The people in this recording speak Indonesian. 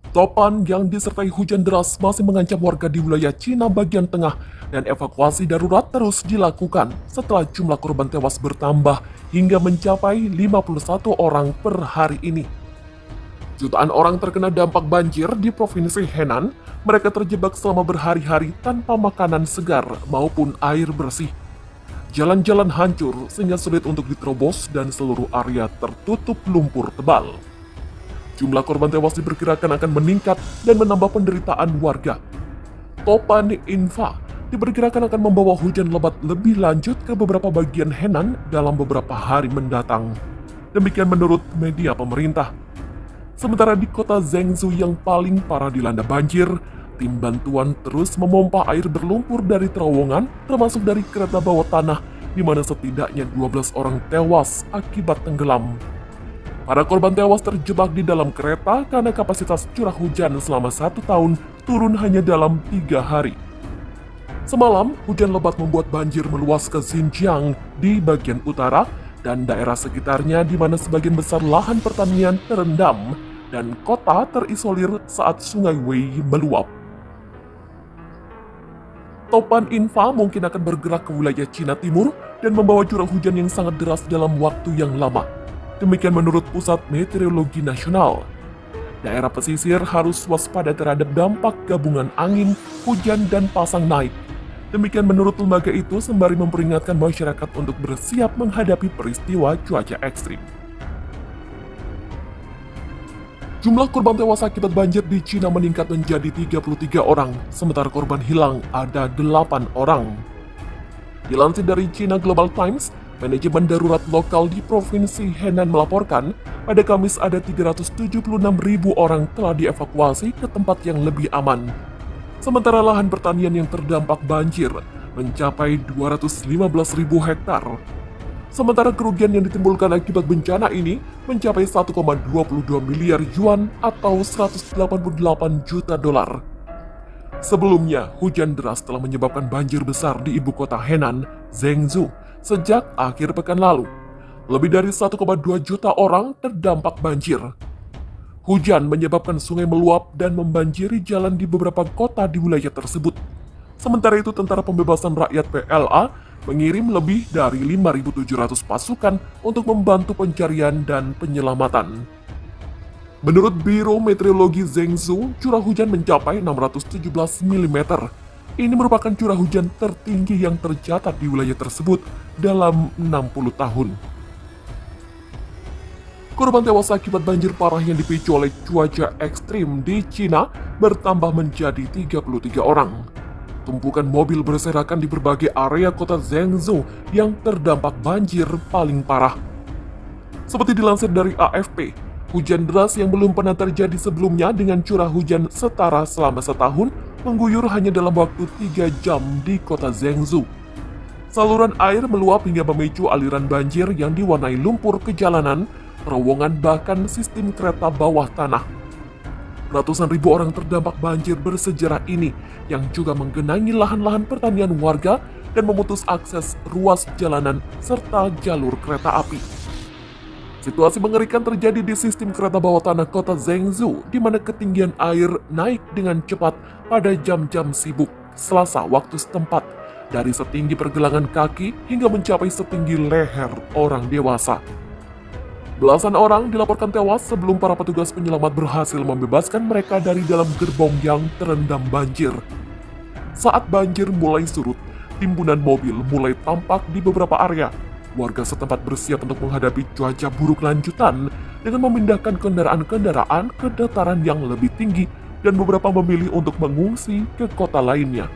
Topan yang disertai hujan deras masih mengancam warga di wilayah Cina bagian tengah dan evakuasi darurat terus dilakukan setelah jumlah korban tewas bertambah hingga mencapai 51 orang per hari ini. Jutaan orang terkena dampak banjir di Provinsi Henan. Mereka terjebak selama berhari-hari tanpa makanan segar maupun air bersih. Jalan-jalan hancur sehingga sulit untuk diterobos dan seluruh area tertutup lumpur tebal. Jumlah korban tewas diperkirakan akan meningkat dan menambah penderitaan warga. Topan Infa diperkirakan akan membawa hujan lebat lebih lanjut ke beberapa bagian Henan dalam beberapa hari mendatang. Demikian menurut media pemerintah. Sementara di kota Zhengzhou yang paling parah dilanda banjir, tim bantuan terus memompa air berlumpur dari terowongan, termasuk dari kereta bawah tanah, di mana setidaknya 12 orang tewas akibat tenggelam. Para korban tewas terjebak di dalam kereta karena kapasitas curah hujan selama 1 tahun turun hanya dalam 3 hari. Semalam, hujan lebat membuat banjir meluas ke Xinjiang di bagian utara dan daerah sekitarnya di mana sebagian besar lahan pertanian terendam dan kota terisolir saat sungai Wei meluap. Topan Infa mungkin akan bergerak ke wilayah Cina Timur dan membawa curah hujan yang sangat deras dalam waktu yang lama. Demikian menurut Pusat Meteorologi Nasional. Daerah pesisir harus waspada terhadap dampak gabungan angin, hujan, dan pasang naik. Demikian menurut lembaga itu sembari memperingatkan masyarakat untuk bersiap menghadapi peristiwa cuaca ekstrim. Jumlah korban tewas akibat banjir di Cina meningkat menjadi 33 orang, sementara korban hilang ada 8 orang. Dilansir dari China Global Times, manajemen darurat lokal di Provinsi Henan melaporkan pada Kamis ada 376.000 orang telah dievakuasi ke tempat yang lebih aman. Sementara lahan pertanian yang terdampak banjir mencapai 215.000 hektar. Sementara kerugian yang ditimbulkan akibat bencana ini mencapai 1,22 miliar yuan atau 188 juta dolar. Sebelumnya, hujan deras telah menyebabkan banjir besar di ibu kota Henan, Zhengzhou, sejak akhir pekan lalu. Lebih dari 1,2 juta orang terdampak banjir. Hujan menyebabkan sungai meluap dan membanjiri jalan di beberapa kota di wilayah tersebut. Sementara itu, Tentara Pembebasan Rakyat PLA mengirim lebih dari 5.700 pasukan untuk membantu pencarian dan penyelamatan. Menurut Biro Meteorologi Zhengzhou, curah hujan mencapai 617 mm. Ini merupakan curah hujan tertinggi yang tercatat di wilayah tersebut dalam 60 tahun. Korban tewas akibat banjir parah yang dipicu oleh cuaca ekstrim di Cina bertambah menjadi 33 orang. Tumpukan mobil berserakan di berbagai area kota Zhengzhou yang terdampak banjir paling parah. Seperti dilansir dari AFP, hujan deras yang belum pernah terjadi sebelumnya dengan curah hujan setara selama setahun mengguyur hanya dalam waktu 3 jam di kota Zhengzhou. Saluran air meluap hingga memicu aliran banjir yang diwarnai lumpur ke jalanan, terowongan bahkan sistem kereta bawah tanah. Ratusan ribu orang terdampak banjir bersejarah ini yang juga menggenangi lahan-lahan pertanian warga dan memutus akses ruas jalanan serta jalur kereta api. Situasi mengerikan terjadi di sistem kereta bawah tanah kota Zhengzhou di mana ketinggian air naik dengan cepat pada jam-jam sibuk Selasa waktu setempat dari setinggi pergelangan kaki hingga mencapai setinggi leher orang dewasa. Belasan orang dilaporkan tewas sebelum para petugas penyelamat berhasil membebaskan mereka dari dalam gerbong yang terendam banjir. Saat banjir mulai surut, timbunan mobil mulai tampak di beberapa area. Warga setempat bersiap untuk menghadapi cuaca buruk lanjutan dengan memindahkan kendaraan-kendaraan ke dataran yang lebih tinggi dan beberapa memilih untuk mengungsi ke kota lainnya.